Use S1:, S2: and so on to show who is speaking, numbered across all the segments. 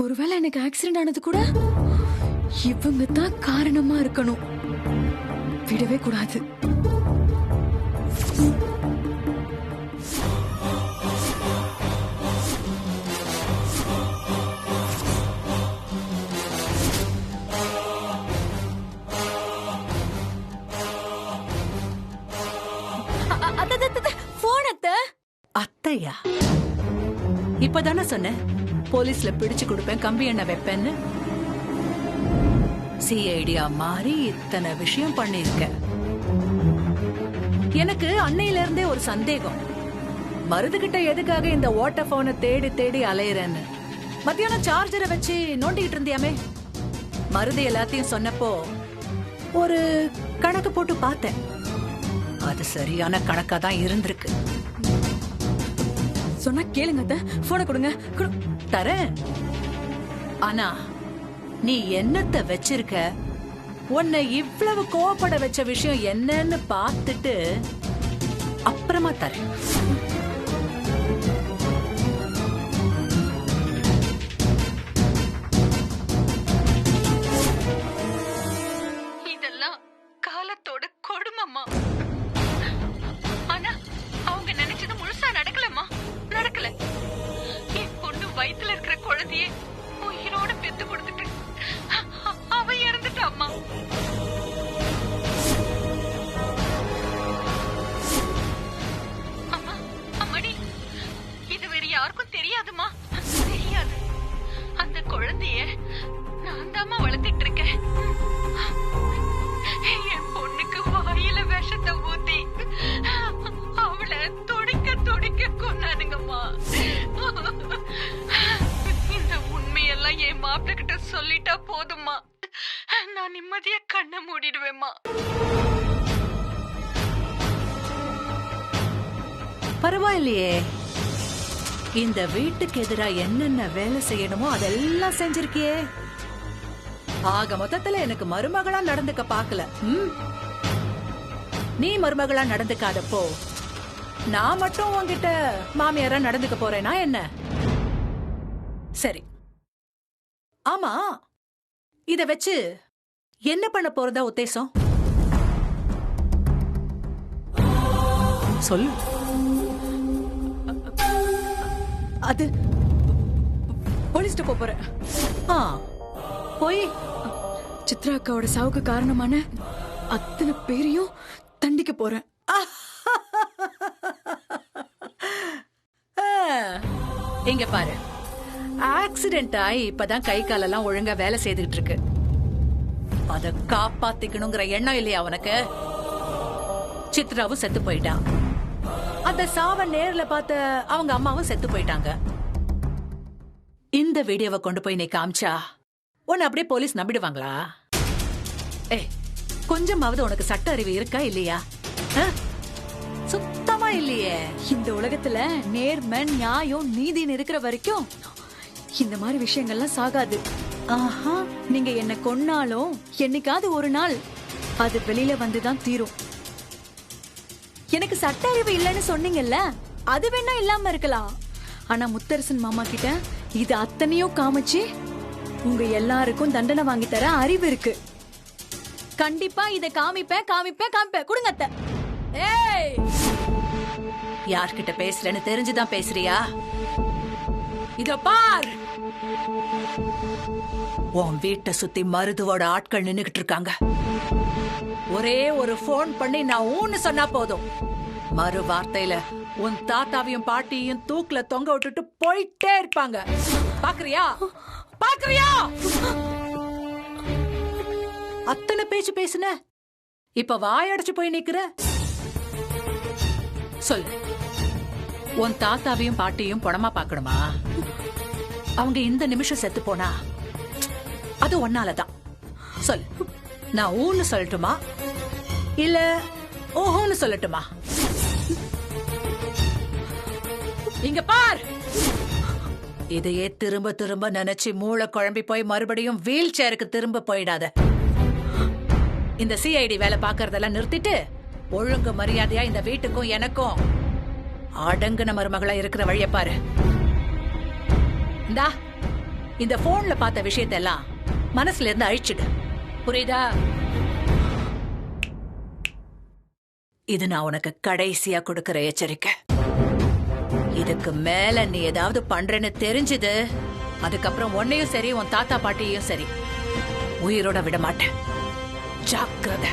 S1: ஒருவேளை எனக்கு ஆக்சிடென்ட் ஆனது கூட இவங்க தான் காரணமா இருக்கணும். விடவே கூடாது.
S2: அத்தையா? இப்பதானே சொன்னேன் போலீஸ்ல பிடிச்சு கொடுப்பேன், கம்பி எண்ணெய் வைப்பேன்னு. சிஐடியா மாறி இத்தனை விஷயம் பண்ணிருக்க. எனக்கு அன்னையில இருந்தே ஒரு சந்தேகம், மருதுகிட்ட எதுக்காக இந்த ஓட்ட போனை தேடி தேடி அலையறேன்னு. மத்தியானம் சார்ஜரை வச்சு நோண்டிக்கிட்டு இருந்தியாமே, மருது எல்லாத்தையும் சொன்னப்போ ஒரு கணக்கு போட்டு பார்த்தேன். அது சரியான கணக்கா தான் இருந்திருக்கு.
S1: சொன்னா கேளுங்க, போனை கொடுங்க.
S2: தரேன். ஆனா நீ என்னத்த வச்சிருக்க? உன்னை இவ்வளவு கோவப்பட வச்ச விஷயம் என்னன்னு பார்த்துட்டு அப்புறமா தரேன்.
S1: இதெல்லாம் காலத்தோட கொடுமைமா. ஆனா அவங்க நினைச்சது முழுசா நடக்கலமா. நடக்கல. என் பொண்ணு வயித்துல இருக்கிற குழந்தையே உயிரோட பெத்து கொடுத்துட்டு அவ இறந்துட்டாம்மா. அம்மா, அம்மாடி, இது வேற யாருக்கும் தெரியாதுமா. தெரியாது. அந்த குழந்தைய நான் தாமா வளர்த்திட்டு இருக்கேன். என் பொண்ணுக்கு வாயில விஷத்தை ஊத்தி அவளை துடிக்க துடிக்க கொன்னானுங்கம்மா. இந்த உண்மையெல்லாம் என் மாப்பிள்ள கிட்ட சொல்லிட்டா போதுமா, நான் நிம்மதியா கண்ணை மூடிடுவேம்மா.
S2: பரவாயில்லையே, இந்த வீட்டுக்கு எதிரா என்னென்ன வேலை செய்யணுமோ அதெல்லாம் செஞ்சிருக்கியே. ஆக மொத்தத்துல எனக்கு மருமகளா நடந்துக்க பாக்கல. நீ மருமகளா நடந்துக்காதப்போ நான் மட்டும் உன்கிட்ட மாமியாரா நடந்துக்க போறேனா என்ன? சரி, ஆமா, இத வச்சு என்ன பண்ண போறதா உத்தேசம்? சொல்லு.
S1: அது போலீஸ்ட போறேன்.
S2: போய்
S1: சித்ரா அக்காவோட சாவுக்கு காரணமான அத்தனை பேரையும் தண்டிக்க போறேன்.
S2: இங்க பாரு, ஆக்சிடென்ட் ஆகி இப்பதான் கை காலெல்லாம் ஒழுங்கா வேலை செய்துகிட்டு இருக்கு. அத காப்பாத்திக்கணுங்கிற எண்ணம் இல்லையா உனக்கு? சித்ராவும் செத்து போயிட்டான். அந்த சாவ நேர்ல பார்த்த அவங்க அம்மாவும் செத்து போயிட்டாங்க. இந்த வீடியோவை கொண்டு போய் நீ காமிச்சா உன்னை அப்படியே போலீஸ் நம்பிடுவாங்களா? கொஞ்சமாவது உனக்கு சட்ட அறிவு இருக்கா இல்லையா? சுத்தமா இல்லையே.
S1: இந்த உலகத்துல நேர்மை, நியாயம், நீதின்னு இருக்கிற வரைக்கும் இந்த மாதிரி விஷயங்கள்லாம் சாகாது. ஆஹா, நீங்க என்ன கொன்னாலும் என்னைக்காவது ஒரு நாள் அது வெளியில வந்துதான் தீரும். எனக்கு சட்ட அறிவு இல்லைன்னு சொன்னீங்கல்ல, அது வேணா இல்லாம இருக்கலாம். ஆனா முத்தரசன் மாமா கிட்ட இது அத்தனையும் காமிச்சு உங்க எல்லாருக்கும் தண்டனை வாங்கி தர அறிவு இருக்கு. கண்டிப்பா இத காமிப்பேன் காமிப்பேன் காமிப்பேன். கொடுங்க அத்தை. ஏய்,
S2: யார்கிட்ட பேசுறேன்னு தெரிஞ்சுதான் பேசுறியா? இத பார், உன் வீட்டை சுத்தி மருதுவோட ஆட்கள் நின்னுகிட்டு இருக்காங்க. ஒரே ஒரு போன் பண்ணி நான் ஊன்னு சொன்னா போதும், மறு வார்த்தையில உன் தாத்தாவையும் பாட்டியையும் தூக்குல தொங்க விட்டுட்டு போயிட்டே இருப்பாங்க. பாக்குறியா? பாக்குறியா? அத்தனை பேச்சு பேசுன, இப்ப வாயடைச்சு போய் நிக்கிற. சொல்லு, உன் தாத்தாவையும் பாட்டியும் பணமா பாக்கணுமா? அவங்க இந்த நிமிஷம் செத்து போனா அது ஒன்னாலதான். சொல்லு, நான் ஊன்னு சொல்லட்டுமா இல்ல ஓஹோன்னு சொல்லட்டுமா? இங்க பார், இதையே திரும்ப திரும்ப நினைச்சு மூளை குழம்பி போய் மறுபடியும் வீல் சேருக்கு திரும்ப போயிடாத. இந்த சிஐடி வேலை பாக்குறதெல்லாம் நிறுத்திட்டு ஒழுங்கு மரியாதையா இந்த வீட்டுக்கும் எனக்கும் அடங்குன மருமகளா இருக்கிற வழிய பாரு. இந்தா இந்த போன்ல பார்த்த விஷயத்தெல்லாம் மனசுல இருந்து அழிச்சிடு, புரியுதா? இது நான் உனக்கு கடைசியா கொடுக்கிற எச்சரிக்கை. இதுக்கு மேல நீ ஏதாவது பண்றேன்னு தெரிஞ்சது, அதுக்கப்புறம் உன்னையும் சரி உன் தாத்தா பாட்டியையும் சரி உயிரோட விட மாட்டேன். ஜாக்கிரதை.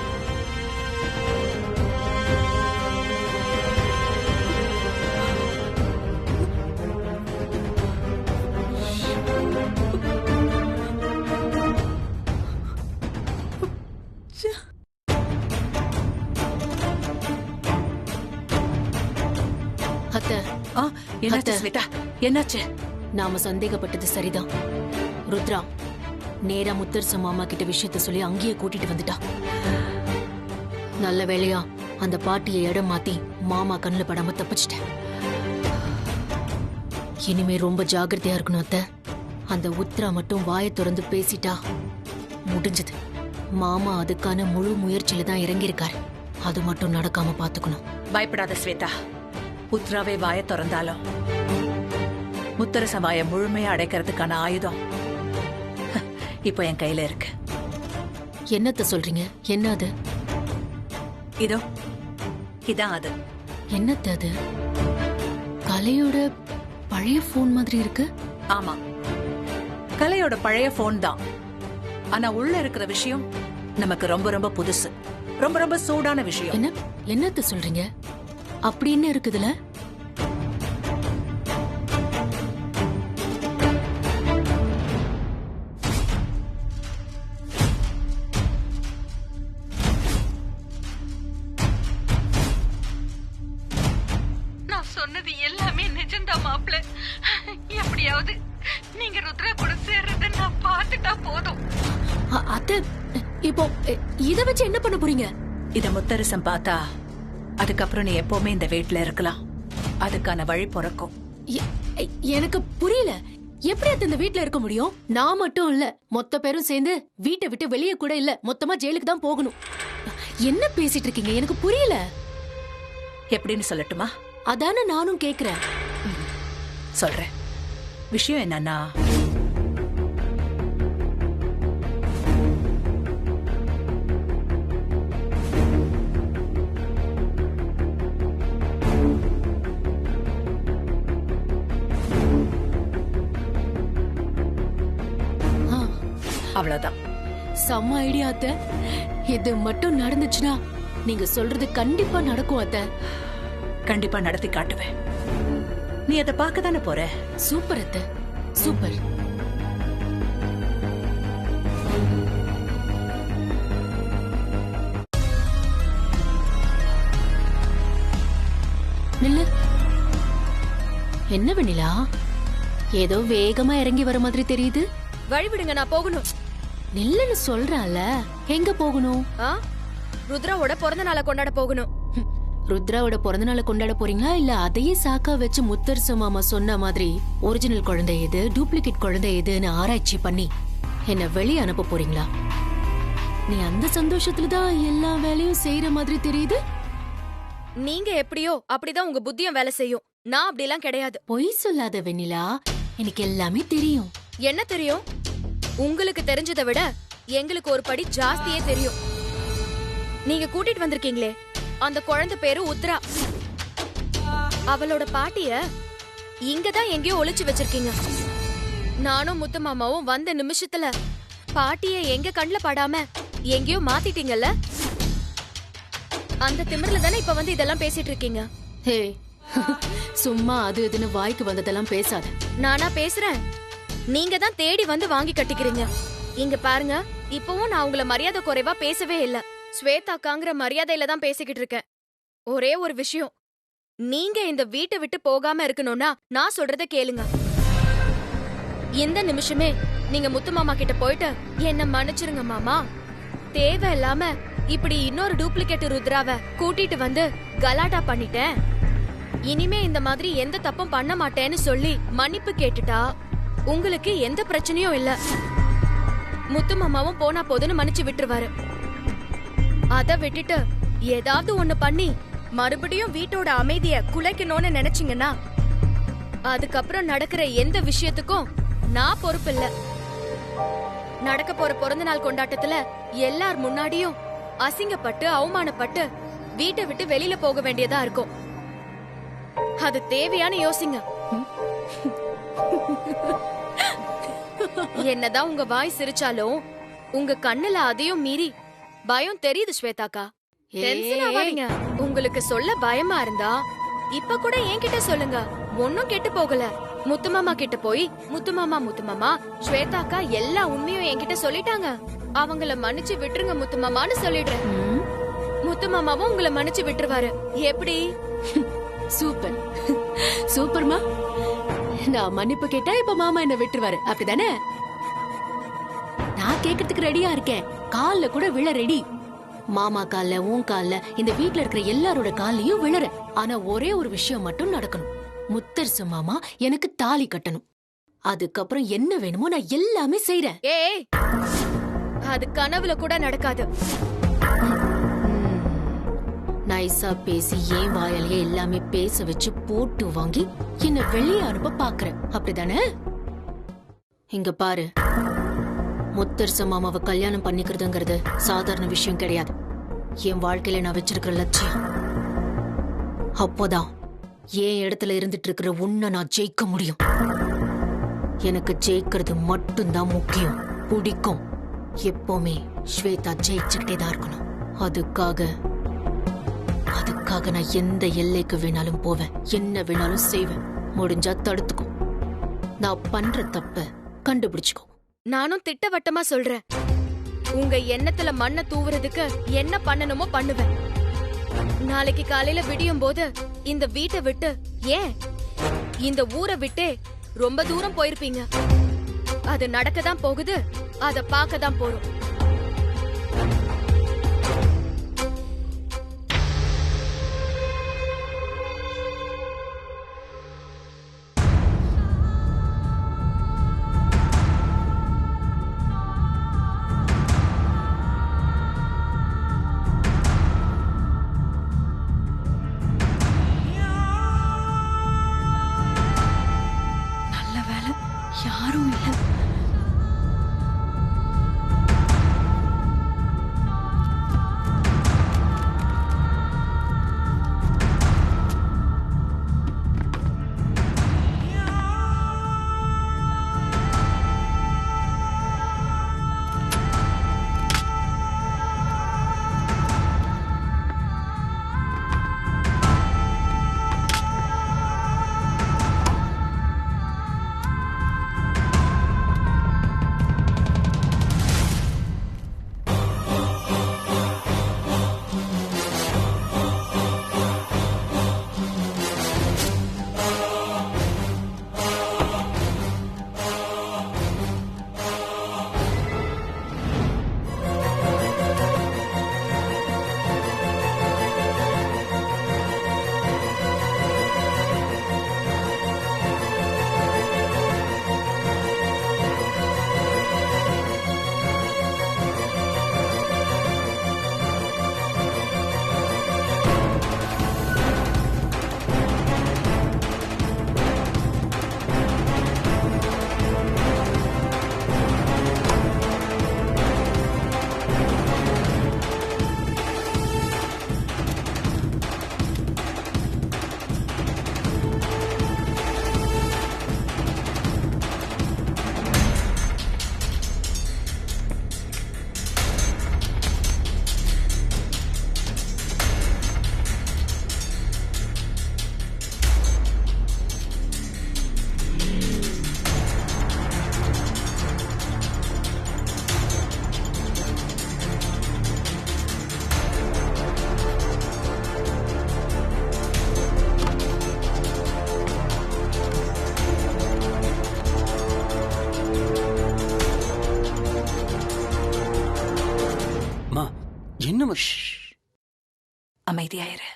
S3: அத்தை,
S2: என்னாச்சு ஸ்வேதா? என்னாச்சு?
S3: நாம சந்தேகப்பட்டது சரிதான். ருத்ரா நேரா முத்தரச மாமா கிட்ட விஷயத்த சொல்லி அங்கேயே கூட்டிட்டு வந்துட்டா. நல்ல வேளையா அந்த பாட்டியை இடம் மாத்தி மாமா கண்ணுல படாம தப்பிச்சிட்டேன். இனிமே ரொம்ப ஜாக்கிரதையா இருக்கணும் அத்தை. அந்த உத்ரா மட்டும் வாயை திறந்து பேசிட்டா முடிஞ்சது. மாமா அதுக்கான முழு முயற்சியில தான் இறங்கியிருக்காரு. அது மட்டும் நடக்காம பாத்துக்கணும்.
S2: பயப்படாத ஸ்வேதா. உத்ராவே வாய திறந்தாலும் முத்தரச வாய முழுமையா அடைக்கிறதுக்கான ஆயுதம் இப்போ என் கையில இருக்கு.
S3: என்னத்த சொல்றீங்க? என்ன அது?
S2: இதோ இதான் அது.
S3: என்னத்த அது? கலையோட பழைய போன் மாதிரி இருக்கு.
S2: ஆமா, கலையோட பழைய போன் தான். ஆனா உள்ள இருக்கிற விஷயம் நமக்கு ரொம்ப ரொம்ப புதுசு, ரொம்ப ரொம்ப சூடான விஷயம்.
S3: என்னத்த சொல்றீங்க? அப்படி என்ன இருக்குதுல?
S4: நான் சொன்னது எல்லாமே நிஜம்தான் மாப்ள. எப்படியாவது நீங்க ருத்ரா கூட சேர்றத நான் பார்த்துட்டா போதும்.
S3: அத்தை, இப்போ இத வச்சு என்ன பண்ண போறீங்க?
S2: இத முத்தரசம் பார்த்தா அதுக்கப்புறம் நீ எப்பவுமே இந்த வீட்ல இருக்கலாம். அதுக்கான வழி பிறக்கும்.
S3: எனக்கு புரியல. எப்படி இந்த வீட்ல இருக்க முடியும்? நான் மட்டும் இல்ல, மொத்த பேரும் சேர்ந்து வீட்டை விட்டு வெளியே கூட இல்ல, மொத்தமா ஜெயிலுக்கு தான் போகணும். என்ன பேசிட்டு இருக்கீங்க? எனக்கு புரியல.
S2: எப்படின்னு சொல்லட்டுமா?
S3: அதானே நானும் கேக்குறேன்.
S2: சொல்றேன். விஷயம் என்னன்னா, அவ்வளவுதான்.
S3: செம்ம ஐடியா அத்தை. இது மட்டும் நடந்துச்சுன்னா நீங்க சொல்றது கண்டிப்பா நடக்கும் அத்தை.
S2: கண்டிப்பா நடத்தி காட்டுவேன். நீ அதை பார்க்க தானே போற?
S3: சூப்பர் அத்தை, சூப்பர். நில்லு. என்ன வெண்ணிலா, ஏதோ வேகமா இறங்கி வர மாதிரி தெரியுது.
S5: வழி விடுங்க, நான் போகணும்.
S3: நில்லுன்னு சொல்றால, எங்க போகணும்?
S5: ருத்ராவோட பிறந்த நாளை கொண்டாட போகணும்.
S3: ருத்ராவோட பிறந்த நாளை கொண்டாட போறீங்களா, இல்ல அதையே சாக்கா வச்சு முத்தரச மாமா சொன்ன மாதிரி ஒரிஜினல் குழந்தை எது, டூப்ளிகேட் குழந்தை எதுன்னு ஆராய்ச்சி பண்ணி என்ன வெளியே அனுப்ப போறீங்களா? நீ அந்த சந்தோஷத்துல தான் எல்லா வேலையும் செய்யற மாதிரி தெரியுது.
S5: நீங்க எப்படியோ அப்படிதான் உங்க புத்தியும் வேலை செய்யும். நான் அப்படிலாம் கிடையாது.
S3: பொய் சொல்லாத வெண்ணிலா, எனக்கு எல்லாமே தெரியும்.
S5: என்ன தெரியும்? உங்களுக்கு தெரிஞ்சதை விட எங்களுக்கு ஒரு படி ஜாஸ்தியே தெரியும். நீங்க கூட்டிட்டு வந்திருக்கீங்களே, அந்த குழந்தை பேரு உத்ரா. அவளோட பாட்டிய இங்கதான் எங்கேயோ ஒளிச்சு வச்சிருக்கீங்க. நானும் முத்து மாமாவும் வந்த நிமிஷத்துல பாட்டிய எங்க கண்ணுல படாம எங்கேயோ மாத்திட்டீங்கல்ல. அந்த திமிர்ல தானே இப்ப வந்து இதெல்லாம் பேசிட்டு இருக்கீங்க.
S3: ஹே, சும்மா அது இதுன்னு வாய்க்கு வந்ததெல்லாம் பேசாத.
S5: நானா பேசுறேன்? நீங்க தான் தேடி வந்து வாங்கி கட்டிக்கிறீங்க. இங்க பாருங்க, இப்பவும் நான் உங்களை மரியாதை குறைவா பேசவே இல்ல. ஸ்வேதாக்காங்கிற மரியாதையில தான் பேசிக்கிட்டு இருக்கேன். ஒரே ஒரு விஷயம், நீங்க இந்த வீட்டை விட்டு போகாம இருக்கணும்னா நான் சொல்றத கேளுங்க. இந்த நிமிஷமே நீங்க முத்து மாமா கிட்ட போயிட்டு என்ன மன்னிச்சிருங்க மாமா, தேவையில்லாம இப்படி இன்னொரு டூப்ளிகேட் ருத்ராவை கூட்டிட்டு வந்து கலாட்டா பண்ணிட்டேன், இனிமே இந்த மாதிரி எந்த தப்பும் பண்ண மாட்டேன்னு சொல்லி மன்னிப்பு கேட்டுட்டா உங்களுக்கு எந்த பிரச்சனையும் இல்ல. முத்து மாமாவும் போனா போதுன்னு மன்னிச்சு விட்டுருவாரு. அத விட்டுட்டு ஏதாவது ஒண்ணு பண்ணி மறுபடியும் வீட்டோட அமைதிய குலைக்கணும்னு நினைச்சீங்கன்னா அதுக்கப்புறம் நடக்கிற எந்த விஷயத்துக்கும் நான் பொறுப்பு இல்ல. நடக்க போற பிறந்த நாள் கொண்டாட்டத்துல எல்லார் முன்னாடியும் அசிங்கப்பட்டு அவமானப்பட்டு வீட்டை விட்டு வெளியில போக வேண்டியதா இருக்கும். அது தேவையான யோசிங்க. என்னதான் உங்க வாய் சிரிச்சாலும் உங்க கண்ணுல அதையும் மீறி பயம் தெரியுது ஸ்வேதாக்கா. டென்ஷன் ஆகாதீங்க. உங்களுக்கு சொல்ல பயமா இருந்தா இப்ப கூட என்கிட்ட சொல்லுங்க, ஒன்னும் கெட்டு போகல. முத்துமாமா கிட்ட போய் முத்துமாமா ஸ்வேதாக்கா எல்லா உண்மையும் என்கிட்ட சொல்லிட்டாங்க, அவங்கள மன்னிச்சு விட்டுருங்க முத்துமாமான்னு சொல்லிடுறேன். முத்துமாமாவும் உங்களை மன்னிச்சு விட்டுருவாரு. எப்படி?
S3: சூப்பர் சூப்பர்மா. நான் மன்னிப்பு கேட்டா இப்ப மாமா என்ன விட்டுருவாரு, அப்படிதானே? நான் கேக்குறதுக்கு ரெடியா இருக்கேன். கால்ல கூட விழ ரெடி. மாமா கால்ல, உன் கால்ல, இந்த வீட்ல இருக்கிற எல்லாரோட கால்லயும் விழற. ஆனா ஒரே ஒரு விஷயம் மட்டும் நடக்கணும். முத்தரசு மாமா எனக்கு தாலி கட்டணும். அதுக்கப்புறம் என்ன வேணுமோ நான் எல்லாமே செய்றேன்.
S5: ஏய், அது கனவுல கூட நடக்காது.
S3: நைஸா பேசி ஏன் வாயாலேயே எல்லாமே பேச வச்சு போட்டு வாங்கி என்ன வெளியே அனுப்ப பாக்குற, அப்படிதானே? இங்க பாரு, முத்தரசு மாமாவை கல்யாணம் பண்ணிக்கிறதுங்கிறது சாதாரண விஷயம் கிடையாது. என் வாழ்க்கையில நான் வச்சிருக்கிற லட்சியம். அப்போதான் என் இடத்துல இருந்துட்டு இருக்கிற உன்னை நான் ஜெயிக்க முடியும். எனக்கு ஜெயிக்கிறது மட்டும்தான் முக்கியம், பிடிக்கும். எப்பவுமே ஸ்வேதா ஜெயிச்சுக்கிட்டே தான் இருக்கணும். அதுக்காக நான் எந்த எல்லைக்கு வேணாலும் போவேன், என்ன வேணாலும் செய்வேன். முடிஞ்சா தடுத்துக்கோ, நான் பண்ற தப்ப கண்டுபிடிச்சுக்கோ.
S5: நானும் திட்டவட்டமா சொல்றேன், உங்க எண்ணத்துல மண்ணை தூவுறதுக்கு என்ன பண்ணணுமோ பண்ணுவேன். நாளைக்கு காலையில விடியும் போது இந்த வீட்டை விட்டு, ஏன் இந்த ஊரை விட்டே ரொம்ப தூரம் போயிருப்பீங்க. அது நடக்கதான் போகுது, அத பார்க்கதான் போறோம்.
S1: யாரும் இல்ல.
S6: என்ன?
S2: அமைதியாயிரு.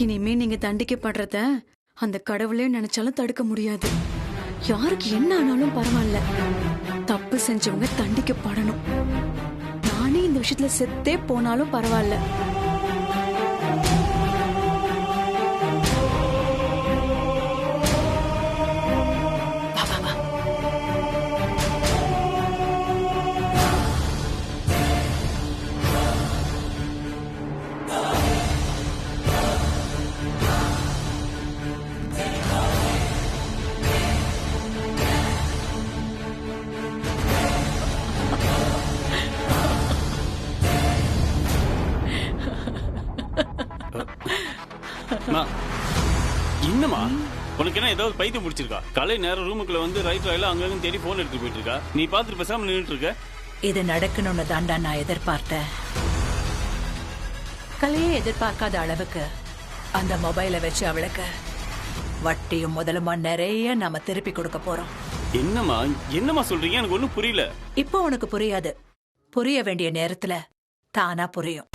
S1: இனிமே நீங்க தண்டிக்கப்படுறத அந்த கடவுளே நினைச்சாலும் தடுக்க முடியாது. யாருக்கு என்ன ஆனாலும் பரவாயில்ல, தப்பு செஞ்சவங்க தண்டிக்கப்படணும். நானே இந்த விஷயத்துல செத்தே போனாலும் பரவாயில்ல.
S6: என்னமா உனக்கு என்ன ஏதாவது பைத்தியம் முடிச்சிருக்கா? காலை நேரம் ரூமுக்குள்ள வந்து ரைட் ராயில அங்கங்க தேடி போன் எடுத்து போயிட்டு இருக்கா. நீ பாத்துட்டு பேசாம நின்றுட்டு இருக்க.
S2: இது நடக்கணும்னு தாண்டா நான் எதிர்பார்த்தேன். கலையே எதிர்பார்க்காத அளவுக்கு அந்த மொபைலை வச்சு அவளுக்கு வட்டியும் முதலுமா நிறைய நாம திருப்பி கொடுக்க போறோம்.
S6: என்னமா சொல்றீங்க? எனக்கு ஒண்ணும் புரியல.
S2: இப்போ உனக்கு புரியாது. புரிய வேண்டிய நேரத்துல தானா புரியும்.